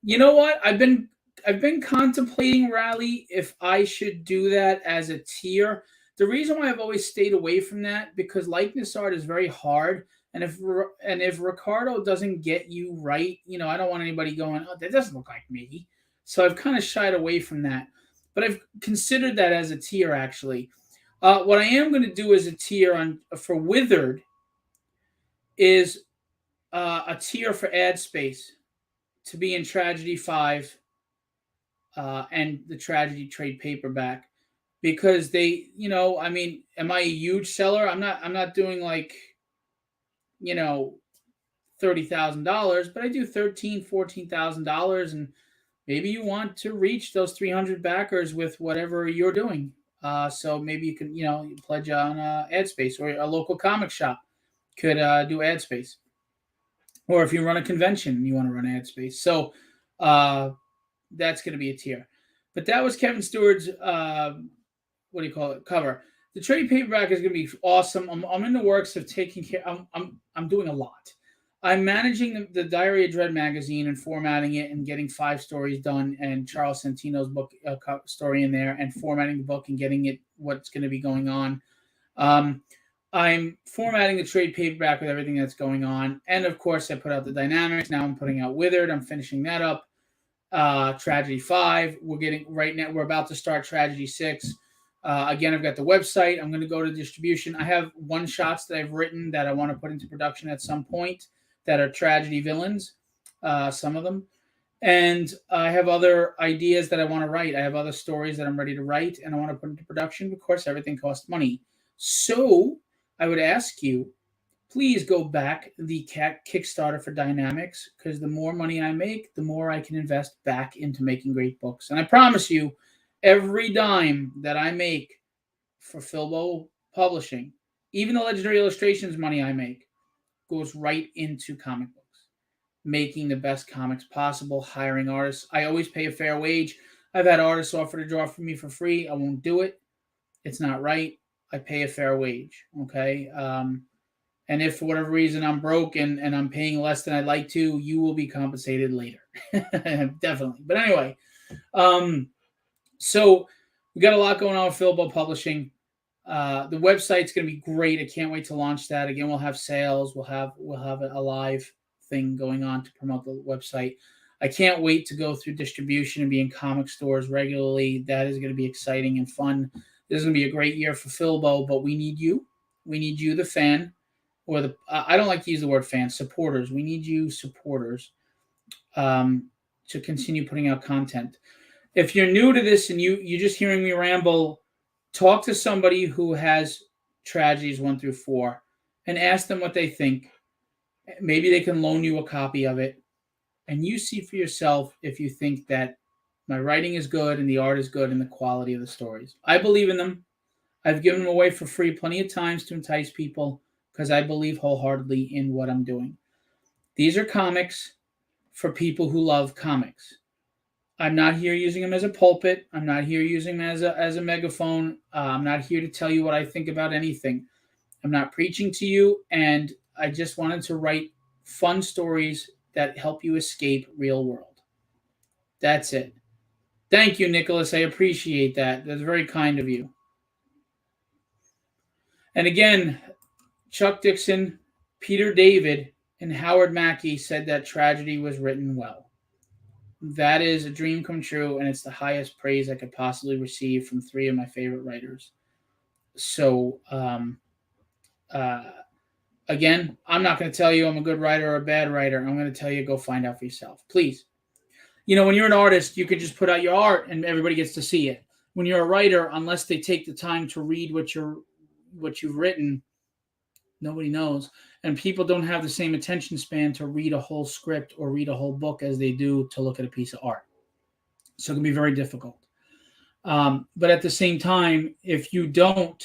You know what? I've been contemplating Rally if I should do that as a tier. The reason why I've always stayed away from that because likeness art is very hard, and if Ricardo doesn't get you right, I don't want anybody going, "Oh, that doesn't look like me." So I've kind of shied away from that. But I've considered that as a tier actually. What I am going to do as a tier on for Withered is a tier for ad space to be in Tragedy 5 and the Tragedy trade paperback because I mean, am I a huge seller? I'm not doing like, you know, $30,000, but I do $14,000, and maybe you want to reach those 300 backers with whatever you're doing. So maybe you can, pledge on ad space, or a local comic shop could do ad space. Or if you run a convention, you want to run ad space. So uh, that's going to be a tier. But that was Kevin Stewart's what do you call it, cover. The trade paperback is going to be awesome. I'm in the works of taking care. I'm doing a lot. I'm managing the Diary of Dread magazine and formatting it and getting 5 stories done and Charles Santino's book story in there and formatting the book and getting it what's going to be going on. Um, I'm formatting the trade paperback with everything that's going on, and of course I put out the dynamics. Now I'm putting out Withered. I'm finishing that up. Tragedy 5. We're getting right now. We're about to start Tragedy 6. Again, I've got the website. I'm going to go to distribution. I have one shots that I've written that I want to put into production at some point that are tragedy villains, some of them. And I have other ideas that I want to write. I have other stories that I'm ready to write and I want to put into production. Of course, everything costs money. So I would ask you, please go back the Kickstarter for Dynamics because the more money I make, the more I can invest back into making great books. And I promise you, every dime that I make for Philbo Publishing, even the Legendary Illustrations money I make, goes right into comic books, making the best comics possible, hiring artists. I always pay a fair wage. I've had artists offer to draw for me for free. I won't do it. It's not right. I pay a fair wage. Okay. And if for whatever reason I'm broke and I'm paying less than I'd like to, you will be compensated later. Definitely. But anyway, so we got a lot going on with Philbo Publishing. The website's going to be great. I can't wait to launch that. Again, we'll have sales. We'll have a live thing going on to promote the website. I can't wait to go through distribution and be in comic stores regularly. That is going to be exciting and fun. This is going to be a great year for Philbo, but we need you. We need you, the fan, or I don't like to use the word fan, supporters. We need you, supporters, to continue putting out content. If you're new to this and you're just hearing me ramble, talk to somebody who has tragedies 1 through 4 and ask them what they think. Maybe they can loan you a copy of it, and you see for yourself if you think that my writing is good and the art is good and the quality of the stories. I believe in them. I've given them away for free plenty of times to entice people because I believe wholeheartedly in what I'm doing. These are comics for people who love comics. I'm not here using them as a pulpit. I'm not here using them as a megaphone. I'm not here to tell you what I think about anything. I'm not preaching to you, and I just wanted to write fun stories that help you escape real world. That's it. Thank you, Nicholas. I appreciate that. That's very kind of you. And again, Chuck Dixon, Peter David, and Howard Mackey said that tragedy was written well. That is a dream come true, and it's the highest praise I could possibly receive from 3 of my favorite writers. So, uh, again, I'm not going to tell you I'm a good writer or a bad writer. I'm going to tell you go find out for yourself. Please. When you're an artist, you can just put out your art and everybody gets to see it. When you're a writer, unless they take the time to read what you've written, nobody knows. And people don't have the same attention span to read a whole script or read a whole book as they do to look at a piece of art. So it can be very difficult. But at the same time, if you don't,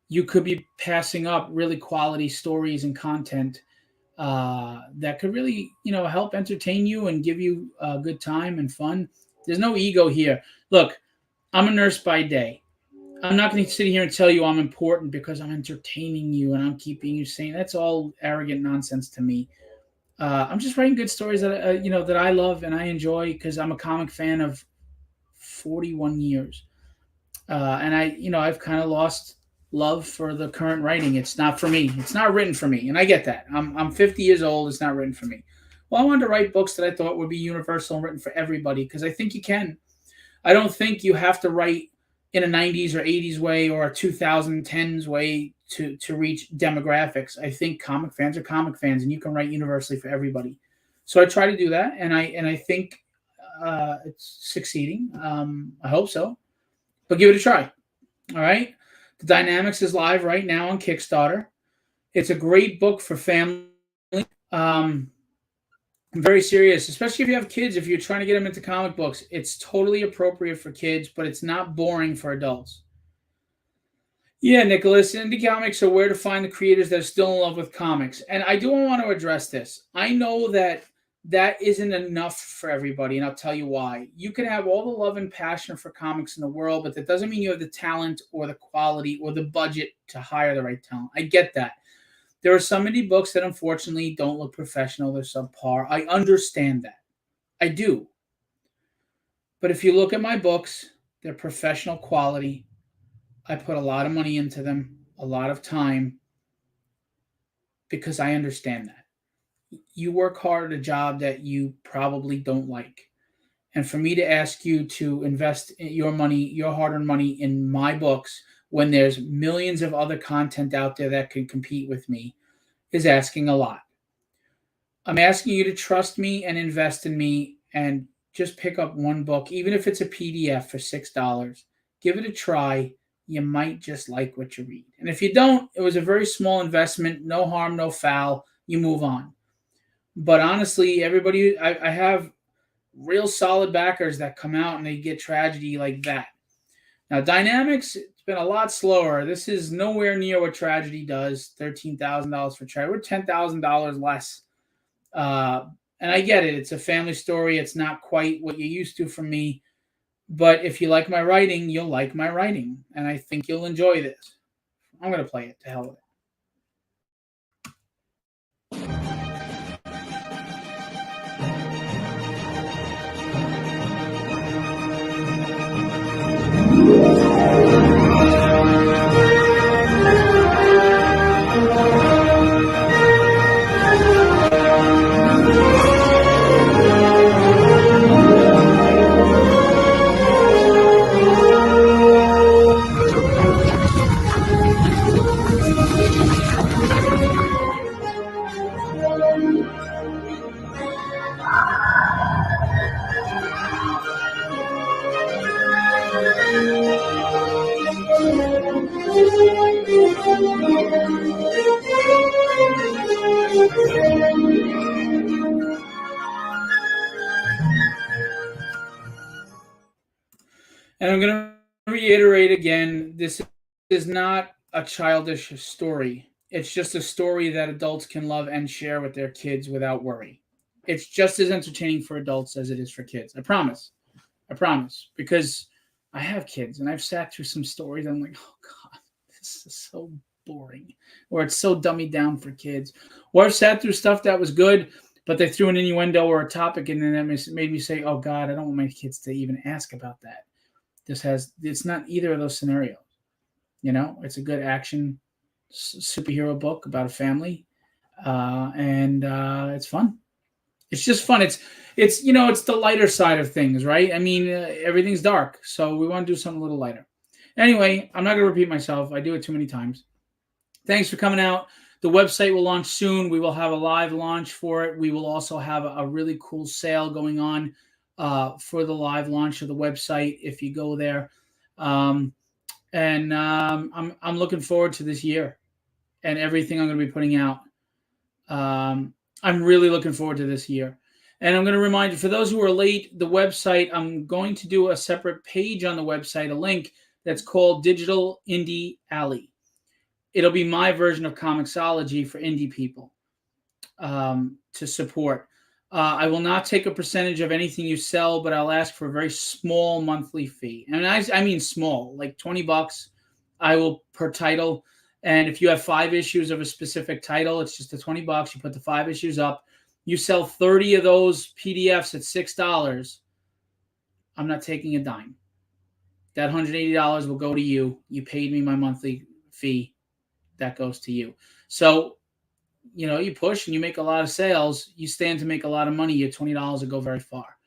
you could be passing up really quality stories and content that could really, help entertain you and give you a good time and fun. There's no ego here. Look, I'm a nurse by day. I'm not going to sit here and tell you I'm important because I'm entertaining you and I'm keeping you sane. That's all arrogant nonsense to me. I'm just writing good stories that that I love and I enjoy because I'm a comic fan of 41 years. And I've kind of lost love for the current writing. It's not for me. It's not written for me, and I get that. I'm 50 years old. It's not written for me. Well, I wanted to write books that I thought would be universal and written for everybody because I think you can. I don't think you have to write in a 90s or 80s way or a 2010s way to reach demographics. I think comic fans are comic fans, and you can write universally for everybody. So I try to do that, and I think it's succeeding. I hope so, but give it a try. All right. The Dynamics is live right now on Kickstarter. It's a great book for family. Um, I'm very serious, especially if you have kids. If you're trying to get them into comic books, it's totally appropriate for kids, but it's not boring for adults. Yeah, Nicholas, indie comics are where to find the creators that are still in love with comics. And I do want to address this. I know that that isn't enough for everybody, and I'll tell you why. You can have all the love and passion for comics in the world, but that doesn't mean you have the talent or the quality or the budget to hire the right talent. I get that. There are some indie books that unfortunately don't look professional, they're subpar. I understand that. I do. But if you look at my books, they're professional quality. I put a lot of money into them, a lot of time, because I understand that. You work hard at a job that you probably don't like. And for me to ask you to invest your money, your hard earned money in my books when there's millions of other content out there that can compete with me is asking a lot. I'm asking you to trust me and invest in me and just pick up one book, even if it's a PDF for $6. Give it a try. You might just like what you read. And if you don't, it was a very small investment, no harm, no foul. You move on. But honestly, everybody, I have real solid backers that come out and they get tragedy like that. Now, Dynamics, it's been a lot slower. This is nowhere near what Tragedy does. $13,000 for Tragedy. We're $10,000 less. And I get it. It's a family story. It's not quite what you're used to from me. But if you like my writing, you'll like my writing. And I think you'll enjoy this. I'm going to play it. To hell with it. And I'm going to reiterate again, this is not a childish story. It's just a story that adults can love and share with their kids without worry. It's just as entertaining for adults as it is for kids. I promise. I promise. Because I have kids and I've sat through some stories. I'm like, oh God, this is so boring. Or it's so dummied down for kids. Or I've sat through stuff that was good, but they threw an innuendo or a topic in and that made me say, oh God, I don't want my kids to even ask about that. It's not either of those scenarios. It's a good action superhero book about a family, and it's fun. It's just fun. It's the lighter side of things, right? I mean, everything's dark, so we want to do something a little lighter. Anyway, I'm not going to repeat myself. I do it too many times. Thanks for coming out. The website will launch soon. We will have a live launch for it. We will also have a really cool sale going on for the live launch of the website if you go there. I'm looking forward to this year and everything I'm going to be putting out. I'm really looking forward to this year. And I'm going to remind you, for those who are late, the website, I'm going to do a separate page on the website, a link that's called Digital Indie Alley. It'll be my version of Comixology for indie people to support. I will not take a percentage of anything you sell, but I'll ask for a very small monthly fee. And I mean small, like $20. I will per title. And if you have 5 issues of a specific title, it's just the $20. You put the 5 issues up. You sell 30 of those PDFs at $6. I'm not taking a dime. That $180 will go to you. You paid me my monthly fee. That goes to you. So, you push and you make a lot of sales. You stand to make a lot of money. Your $20 will go very far.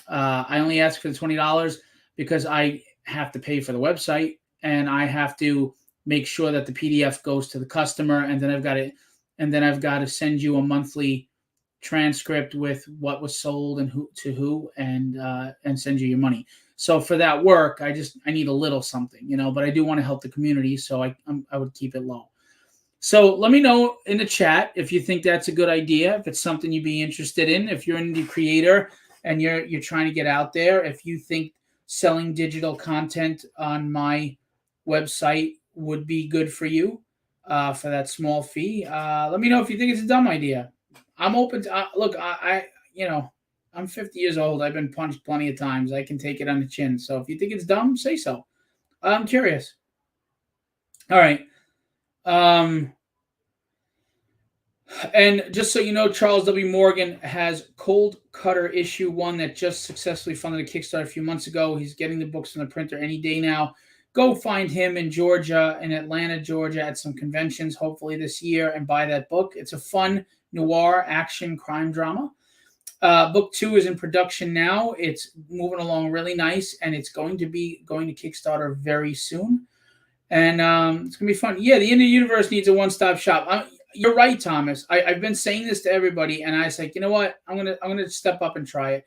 I only ask for the $20 because I have to pay for the website and I have to make sure that the PDF goes to the customer, and then I've got to send you a monthly transcript with what was sold and who, and send you your money. So for that work, I need a little something, but I do want to help the community, so I would keep it low. So let me know in the chat if you think that's a good idea, if it's something you'd be interested in, if you're an indie creator and you're trying to get out there, if you think selling digital content on my website would be good for you for that small fee. Let me know if you think it's a dumb idea. I'm open to look. I'm 50 years old. I've been punched plenty of times. I can take it on the chin. So if you think it's dumb, say so. I'm curious. All right. And just so you know, Charles W. Morgan has Cold Cutter issue 1 that just successfully funded a Kickstarter a few months ago. He's getting the books from the printer any day now. Go find him in Atlanta, Georgia, at some conventions, hopefully this year, and buy that book. It's a fun noir action crime drama. Book 2 is in production now. It's moving along really nice, and it's going to Kickstarter very soon. And it's going to be fun. Yeah, the Indie Universe needs a one-stop shop. You're right, Thomas. I've been saying this to everybody, and I was like, you know what? I'm gonna step up and try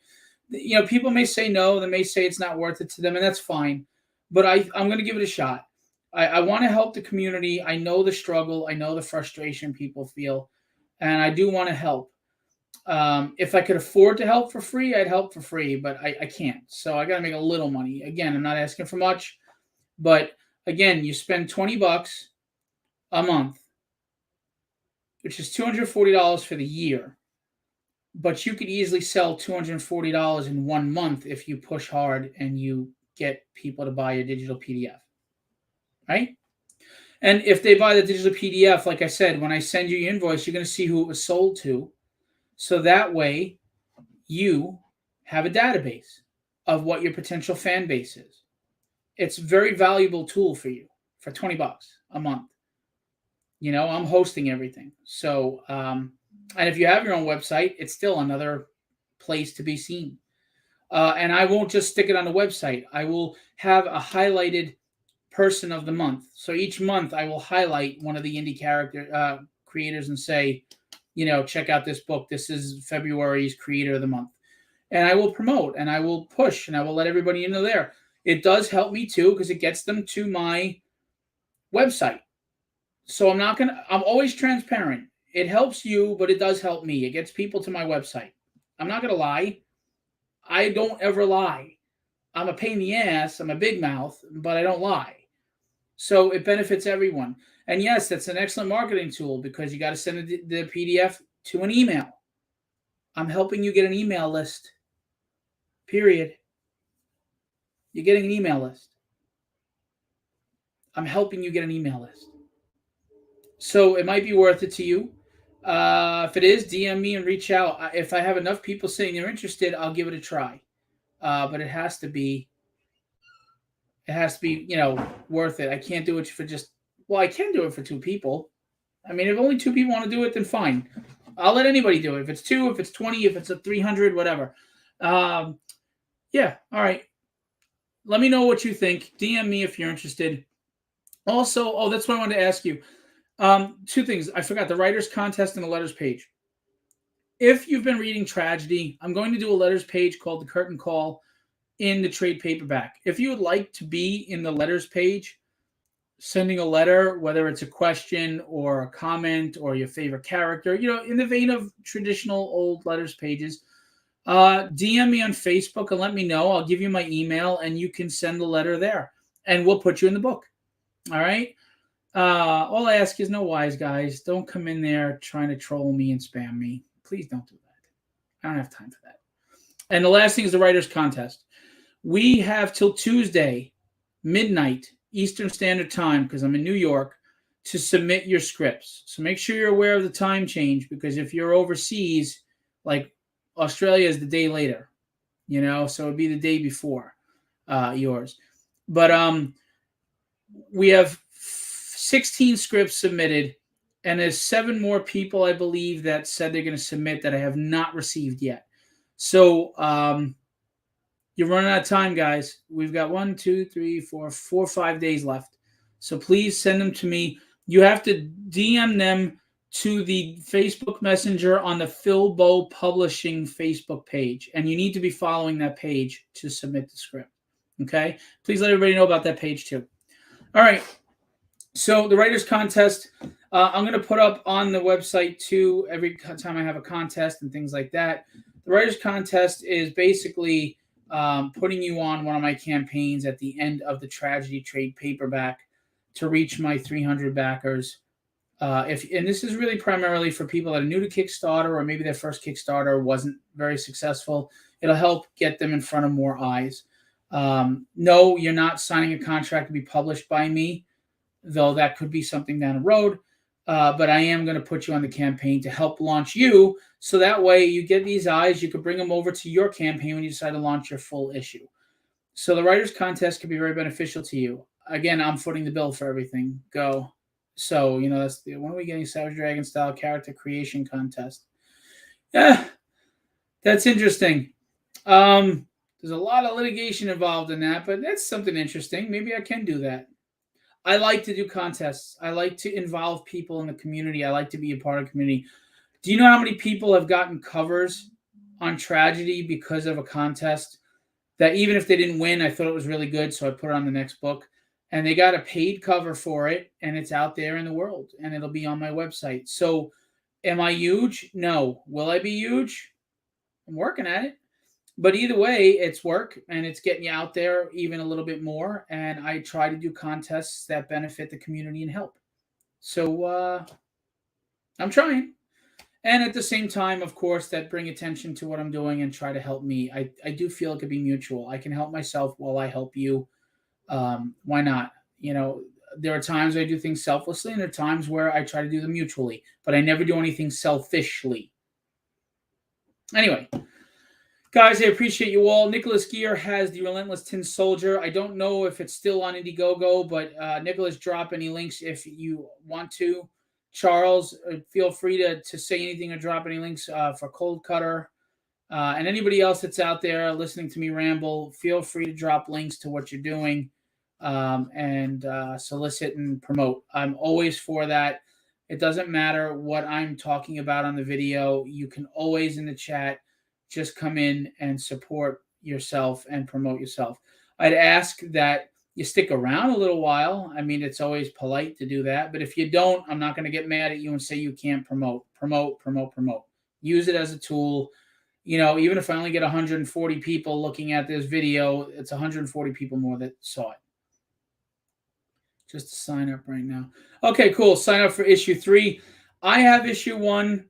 it. People may say no. They may say it's not worth it to them, and that's fine. But I'm going to give it a shot. I want to help the community. I know the struggle. I know the frustration people feel, and I do want to help. If I could afford to help for free, I'd help for free, but I can't. So I got to make a little money. Again, I'm not asking for much, but again, you spend $20 a month, which is $240 for the year, but you could easily sell $240 in 1 month if you push hard and you get people to buy your digital PDF, right? And if they buy the digital PDF, like I said, when I send you your invoice, you're going to see who it was sold to. So that way you have a database of what your potential fan base is. It's a very valuable tool for you for $20 a month. I'm hosting everything. So, and if you have your own website, it's still another place to be seen. And I won't just stick it on the website. I will have a highlighted person of the month. So each month I will highlight one of the indie creators and say, check out this book. This is February's creator of the month. And I will promote and I will push and I will let everybody know there. It does help me too because it gets them to my website. So I'm always transparent. It helps you, but it does help me. It gets people to my website. I'm not going to lie. I don't ever lie. I'm a pain in the ass. I'm a big mouth, but I don't lie. So it benefits everyone. And yes, that's an excellent marketing tool because you got to send the PDF to an email. I'm helping you get an email list. Period. You're getting an email list. I'm helping you get an email list. So it might be worth it to you. If it is, DM me and reach out. If I have enough people saying they're interested, I'll give it a try. But it has to be, worth it. I can't do it for I can do it for 2 people. I mean, if only 2 people want to do it, then fine. I'll let anybody do it. If it's 2, if it's 20, if it's a 300, whatever. Yeah. All right. Let me know what you think. DM me if you're interested. Also, that's what I wanted to ask you. 2 things. I forgot the writers contest and the letters page. If you've been reading tragedy, I'm going to do a letters page called the Curtain Call in the trade paperback. If you would like to be in the letters page, sending a letter, whether it's a question or a comment or your favorite character, in the vein of traditional old letters pages, DM me on Facebook and let me know. I'll give you my email and you can send the letter there and we'll put you in the book. All right. All I ask is no wise guys. Don't come in there trying to troll me and spam me. Please don't do that. I don't have time for that. And the last thing is the writers contest. We have till Tuesday, midnight Eastern Standard Time, because I'm in New York, to submit your scripts. So make sure you're aware of the time change, because if you're overseas, like Australia is the day later, so it'd be the day before yours. But we have 16 scripts submitted, and there's 7 more people, I believe, that said they're going to submit that I have not received yet. So you're running out of time, guys. We've got 4 or 5 days left. So please send them to me. You have to DM them to the Facebook Messenger on the Philbo Publishing Facebook page. And you need to be following that page to submit the script. Okay? Please let everybody know about that page too. All right. So the Writers Contest, I'm going to put up on the website too every time I have a contest and things like that. The Writers Contest is basically putting you on one of my campaigns at the end of the Tragedy Trade paperback to reach my 300 backers. And this is really primarily for people that are new to Kickstarter, or maybe their first Kickstarter wasn't very successful. It'll help get them in front of more eyes. No, you're not signing a contract to be published by me, though that could be something down the road. But I am going to put you on the campaign to help launch you, so that way you get these eyes. You could bring them over to your campaign when you decide to launch your full issue. So the Writers Contest can be very beneficial to you. Again, I'm footing the bill for everything. Go. So, that's when are we getting Savage Dragon style character creation contest? Yeah, that's interesting. There's a lot of litigation involved in that, but that's something interesting. Maybe I can do that. I like to do contests. I like to involve people in the community. I like to be a part of the community. Do you know how many people have gotten covers on Tragedy because of a contest? That even if they didn't win, I thought it was really good, so I put it on the next book. And they got a paid cover for it, and it's out there in the world, and it'll be on my website. So am I huge? No. Will I be huge? I'm working at it. But either way, it's work, and it's getting you out there even a little bit more. And I try to do contests that benefit the community and help. So I'm trying. And at the same time, of course, that bring attention to what I'm doing and try to help me. I do feel it could be mutual. I can help myself while I help you. Why not? There are times I do things selflessly, and there are times where I try to do them mutually. But I never do anything selfishly. Anyway. Guys, I appreciate you all. Nicholas Gear has the Relentless Tin Soldier. I don't know if it's still on Indiegogo, but Nicholas, drop any links if you want to. Charles, feel free to say anything or drop any links for Cold Cutter. And anybody else that's out there listening to me ramble, feel free to drop links to what you're doing and solicit and promote. I'm always for that. It doesn't matter what I'm talking about on the video. You can always in the chat just come in and support yourself and promote yourself. I'd ask that you stick around a little while. I mean, it's always polite to do that. But if you don't, I'm not going to get mad at you and say you can't promote. Use it as a tool. Even if I only get 140 people looking at this video, it's 140 people more that saw it. Just to sign up right now. Okay, cool. Sign up for issue 3. I have issue 1.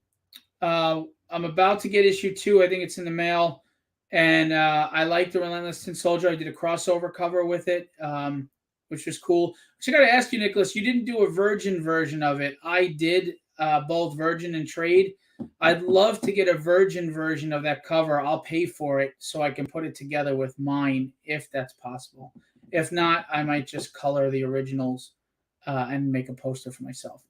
I'm about to get issue 2. I think it's in the mail. And I like the Relentless Tin Soldier. I did a crossover cover with it, which was cool. Which I got to ask you, Nicholas, you didn't do a Virgin version of it. I did both Virgin and Trade. I'd love to get a Virgin version of that cover. I'll pay for it so I can put it together with mine, if that's possible. If not, I might just color the originals and make a poster for myself.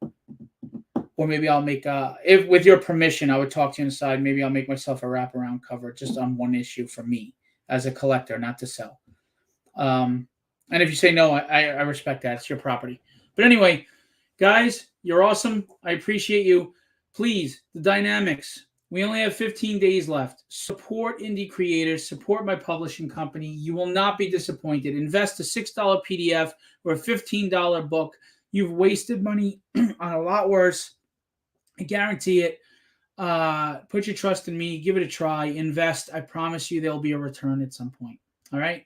Or maybe I'll make if with your permission, I would talk to you inside. Maybe I'll make myself a wraparound cover just on one issue for me as a collector, not to sell. And if you say no, I respect that. It's your property. But anyway, guys, you're awesome. I appreciate you. Please, the Dynamics. We only have 15 days left. Support indie creators. Support my publishing company. You will not be disappointed. Invest a $6 PDF or a $15 book. You've wasted money on a lot worse. I guarantee it. Put your trust in me. Give it a try. Invest. I promise you there'll be a return at some point. All right?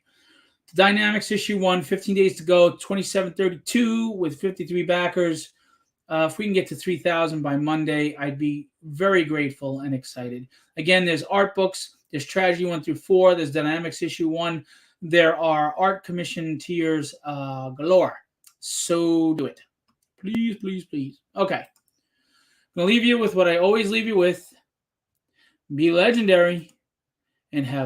Dynamics issue 1, 15 days to go, 2732 with 53 backers. If we can get to 3,000 by Monday, I'd be very grateful and excited. Again, there's art books. There's Tragedy 1 through 4. There's Dynamics issue 1. there are art commission tiers galore. So do it. Please, please, please. Okay. I'm going to leave you with what I always leave you with. Be legendary and have